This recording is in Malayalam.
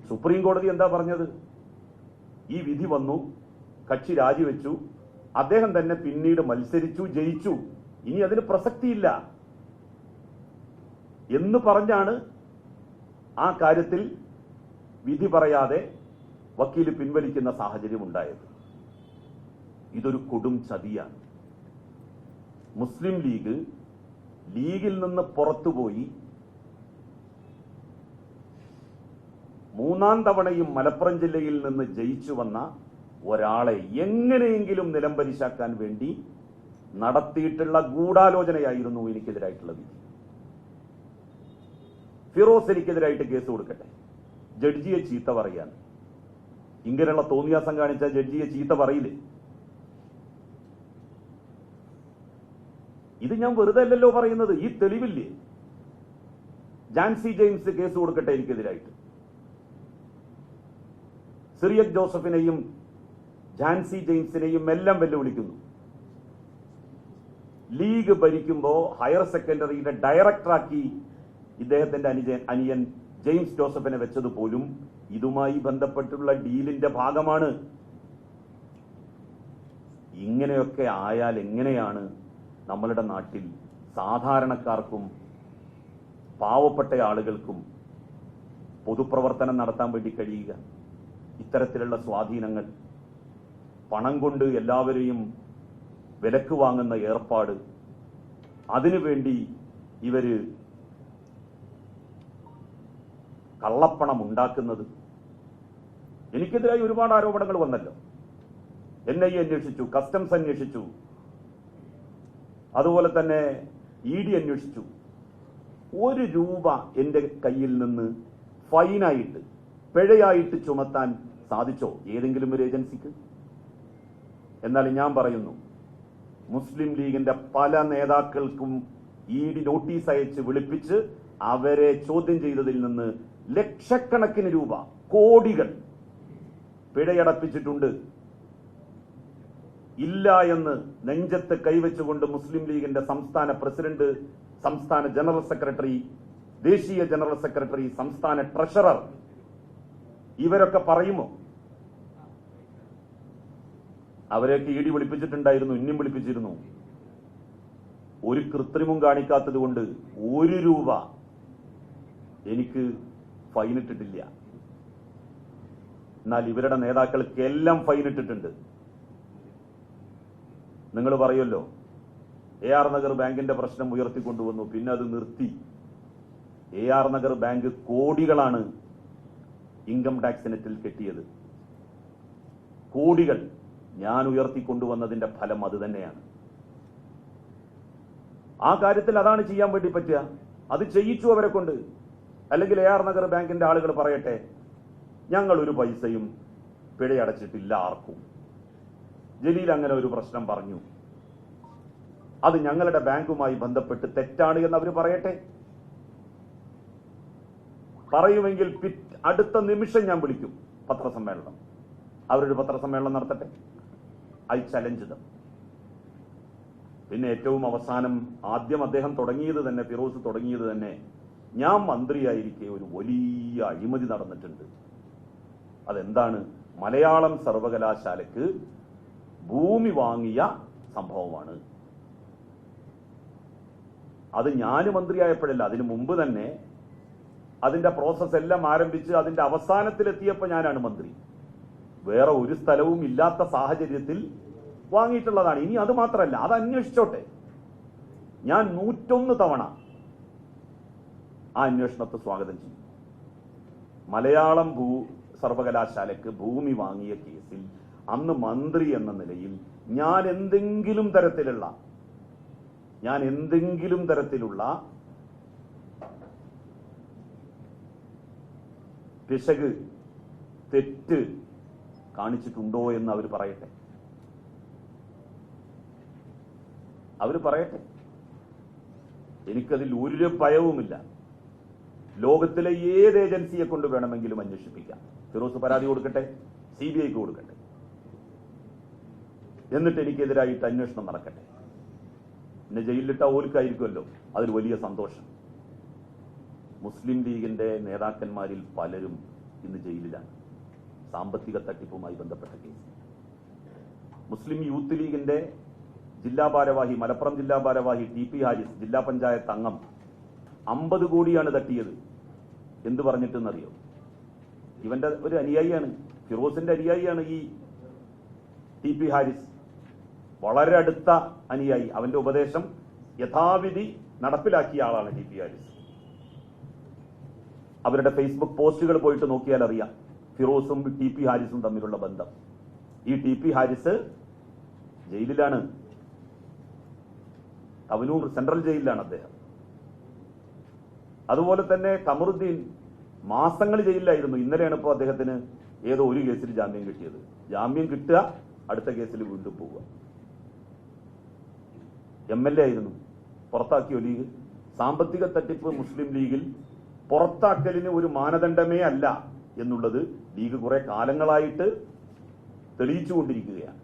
സുപ്രീം കോടതി എന്താ പറഞ്ഞത്? ഈ വിധി വന്നു, കക്ഷി രാജിവെച്ചു, അദ്ദേഹം തന്നെ പിന്നീട് മത്സരിച്ചു, ജയിച്ചു, ഇനി അതിന് പ്രസക്തിയില്ല എന്ന് പറഞ്ഞാണ് ആ കാര്യത്തിൽ വിധി പറയാതെ വക്കീൽ പിൻവലിക്കുന്ന സാഹചര്യം ഉണ്ടായത്. ഇതൊരു കൊടും ചതിയാണ്. മുസ്ലിം ലീഗിൽ നിന്ന് പുറത്തുപോയി മൂന്നാം തവണയും മലപ്പുറം ജില്ലയിൽ നിന്ന് ജയിച്ചു വന്ന ഒരാളെ എങ്ങനെയെങ്കിലും നിലംപരിശാക്കാൻ വേണ്ടി നടത്തിയിട്ടുള്ള ഗൂഢാലോചനയായിരുന്നു എനിക്കെതിരായിട്ടുള്ള വിധി. ഫിറോസ് എനിക്കെതിരായിട്ട് കേസ് കൊടുക്കട്ടെ, ജഡ്ജിയെ ചീത്ത പറയാൻ. ഇങ്ങനെയുള്ള തോന്നിയാസം കാണിച്ച ജഡ്ജിയെ ചീത്ത പറയില്ലേ? ഇത് ഞാൻ വെറുതെ അല്ലല്ലോ പറയുന്നത്, ഈ തെളിവില്ലേ? ജാൻസി ജെയിംസ് കേസ് കൊടുക്കട്ടെ എനിക്കെതിരായിട്ട്. സിറിയക് ജോസഫിനെയും ജാൻസി ജെയിംസിനെയും എല്ലാം വെല്ലുവിളിക്കുന്നു. ലീഗ് ഭരിക്കുമ്പോൾ ഹയർ സെക്കൻഡറിയുടെ ഡയറക്ടറാക്കി ഇദ്ദേഹത്തിന്റെ അനിയൻ ജെയിംസ് ജോസഫിനെ വെച്ചത് പോലും ഇതുമായി ബന്ധപ്പെട്ടുള്ള ഡീലിന്റെ ഭാഗമാണ്. ഇങ്ങനെയൊക്കെ ആയാൽ എങ്ങനെയാണ് നമ്മളുടെ നാട്ടിൽ സാധാരണക്കാർക്കും പാവപ്പെട്ട ആളുകൾക്കും പൊതുപ്രവർത്തനം നടത്താൻ വേണ്ടി കഴിയുക? ഇത്തരത്തിലുള്ള സ്വാധീനങ്ങൾ, പണം കൊണ്ട് എല്ലാവരെയും വിലക്ക് വാങ്ങുന്ന ഏർപ്പാട്, അതിനുവേണ്ടി ഇവര് കള്ളപ്പണം ഉണ്ടാക്കുന്നത്. എനിക്കെതിരായി ഒരുപാട് ആരോപണങ്ങൾ വന്നല്ലോ. NIA അന്വേഷിച്ചു, കസ്റ്റംസ് അന്വേഷിച്ചു, അതുപോലെ തന്നെ ED അന്വേഷിച്ചു. 1 രൂപ എന്റെ കയ്യിൽ നിന്ന് ഫൈനായിട്ട്, പിഴയായിട്ട് ചുമത്താൻ സാധിച്ചോ ഏതെങ്കിലും ഒരു ഏജൻസിക്ക്? എന്നാൽ ഞാൻ പറയുന്നു, മുസ്ലിം ലീഗിന്റെ പല നേതാക്കൾക്കും ED നോട്ടീസ് അയച്ച് വിളിപ്പിച്ച് അവരെ ചോദ്യം ചെയ്തതിൽ നിന്ന് ലക്ഷക്കണക്കിന് രൂപ, കോടികൾ പിഴയടപ്പിച്ചിട്ടുണ്ട്. ഇല്ല എന്ന് നെഞ്ചത്ത് കൈവച്ചുകൊണ്ട് മുസ്ലിം ലീഗിന്റെ സംസ്ഥാന പ്രസിഡന്റ്, സംസ്ഥാന ജനറൽ സെക്രട്ടറി, ദേശീയ ജനറൽ സെക്രട്ടറി, സംസ്ഥാന ട്രഷറർ ഇവരൊക്കെ പറയുമോ? അവരെയൊക്കെ ED വിളിപ്പിച്ചിട്ടുണ്ടായിരുന്നു, ഇനിയും വിളിപ്പിച്ചിരുന്നു. ഒരു കൃത്രിമം കാണിക്കാത്തത് കൊണ്ട് 1 രൂപ എനിക്ക് ഫൈൻ ഇട്ടിട്ടില്ല. എന്നാൽ ഇവരുടെ നേതാക്കൾക്ക് എല്ലാം ഫൈൻ ഇട്ടിട്ടുണ്ട്. നിങ്ങൾ പറയുമല്ലോ, AR നഗർ ബാങ്കിന്റെ പ്രശ്നം ഉയർത്തിക്കൊണ്ടുവന്നു, പിന്നെ അത് നിർത്തി. AR നഗർ ബാങ്ക് കോടികളാണ് ഇൻകം ടാക്സ് നെറ്റിൽ കെട്ടിയത്. കോടികൾ ഞാൻ ഉയർത്തിക്കൊണ്ടുവന്നതിന്റെ ഫലം അത് തന്നെയാണ്. ആ കാര്യത്തിൽ അതാണ് ചെയ്യാൻ വേണ്ടി പറ്റുക. അത് ചെയ്യിച്ചു അവരെ കൊണ്ട്. അല്ലെങ്കിൽ AR നഗർ ബാങ്കിന്റെ ആളുകൾ പറയട്ടെ, ഞങ്ങൾ ഒരു പൈസയും പിഴയടച്ചിട്ടില്ല ആർക്കും. ജലീൽ അങ്ങനെ ഒരു പ്രശ്നം പറഞ്ഞു, അത് ഞങ്ങളുടെ ബാങ്കുമായി ബന്ധപ്പെട്ട് തെറ്റാണ് എന്ന് അവർ പറയട്ടെ. പറയുമെങ്കിൽ അടുത്ത നിമിഷം ഞാൻ വിളിക്കും പത്രസമ്മേളനം. അവരൊരു പത്രസമ്മേളനം നടത്തട്ടെ. I challenge dum. പിന്നെ ഏറ്റവും അവസാനം ആദ്യം അദ്ദേഹം തുടങ്ങിയത് തന്നെ, ഫിറോസ് തുടങ്ങിയത് തന്നെ, ഞാൻ മന്ത്രിയായിരിക്കെ ഒരു വലിയ അഴിമതി നടന്നിട്ടുണ്ട്. അതെന്താണ്? മലയാളം സർവകലാശാലയ്ക്ക് ഭൂമി വാങ്ങിയ സംഭവമാണ്. അത് ഞാൻ മന്ത്രിയായപ്പോഴല്ല, അതിനു മുമ്പ് തന്നെ അതിന്റെ പ്രോസസ് എല്ലാം ആരംഭിച്ച് അതിന്റെ അവസാനത്തിലെത്തിയപ്പോൾ ഞാനാണ് മന്ത്രി. വേറെ ഒരു സ്ഥലവും ഇല്ലാത്ത സാഹചര്യത്തിൽ വാങ്ങിയിട്ടുള്ളതാണ്. ഇനി അത് മാത്രമല്ല, അത് അന്വേഷിച്ചോട്ടെ. ഞാൻ 101 തവണ ആ അന്വേഷണത്തെ സ്വാഗതം ചെയ്യും. മലയാളം സർവകലാശാലയ്ക്ക് ഭൂമി വാങ്ങിയ കേസിൽ അന്ന് മന്ത്രി എന്ന നിലയിൽ ഞാൻ എന്തെങ്കിലും തരത്തിലുള്ള പിശക്, തെറ്റ് കാണിച്ചിട്ടുണ്ടോ എന്ന് അവർ പറയട്ടെ. എനിക്കതിൽ ഒരു ഭയവുമില്ല. ലോകത്തിലെ ഏത് ഏജൻസിയെ കൊണ്ട് വേണമെങ്കിലും അന്വേഷിപ്പിക്കാം. ഫിറോസ് പരാതി കൊടുക്കട്ടെ, CBIക്ക് കൊടുക്കട്ടെ, എന്നിട്ട് എനിക്കെതിരായിട്ട് അന്വേഷണം നടക്കട്ടെ. എന്നെ ജയിലിലിട്ട ഓൽക്കായിരിക്കുമല്ലോ അതിൽ വലിയ സന്തോഷം. മുസ്ലിം ലീഗിന്റെ നേതാക്കന്മാരിൽ പലരും ഇന്ന് ജയിലിലാണ്. സാമ്പത്തിക തട്ടിപ്പുമായി ബന്ധപ്പെട്ട കേസ്. മുസ്ലിം യൂത്ത് ലീഗിന്റെ ജില്ലാ ഭാരവാഹി, മലപ്പുറം ജില്ലാ ഭാരവാഹി ടി പി ഹാരിസ്, ജില്ലാ പഞ്ചായത്ത് അംഗം 50 കോടിയാണ് തട്ടിയത്. എന്ത് പറഞ്ഞിട്ടെന്നറിയോ? ഇവന്റെ ഒരു അനുയായിയാണ്, ഫിറോസിന്റെ അനുയായിയാണ് ഈ ടി പി ഹാരിസ്. വളരെ അടുത്ത അനുയായി. അവന്റെ ഉപദേശം യഥാവിധി നടപ്പിലാക്കിയ ആളാണ് ടി പി ഹാരിസ്. അവരുടെ ഫേസ്ബുക്ക് പോസ്റ്റുകൾ പോയിട്ട് നോക്കിയാൽ അറിയാം ഫിറോസും ടി പി ഹാരിസും തമ്മിലുള്ള ബന്ധം. ഈ ടി പി ഹാരിസ് ജയിലിലാണ്, തവനൂർ സെൻട്രൽ ജയിലിലാണ് അദ്ദേഹം. അതുപോലെ തന്നെ കമറുദ്ദീൻ മാസങ്ങൾ ജയിലിലായിരുന്നു. ഇന്നലെയാണ് ഇപ്പോൾ അദ്ദേഹത്തിന് ഏതോ ഒരു കേസിൽ ജാമ്യം കിട്ടിയത്. ജാമ്യം കിട്ടുക, അടുത്ത കേസിൽ വീണ്ടും പോവുക. MLA ആയിരുന്നു, പുറത്താക്കിയോ ലീഗ്? സാമ്പത്തിക തട്ടിപ്പ് മുസ്ലിം ലീഗിൽ പുറത്താക്കലിന് ഒരു മാനദണ്ഡമേ അല്ല എന്നുള്ളത് ലീഗ് കുറെ കാലങ്ങളായിട്ട് തെളിയിച്ചുകൊണ്ടിരിക്കുകയാണ്.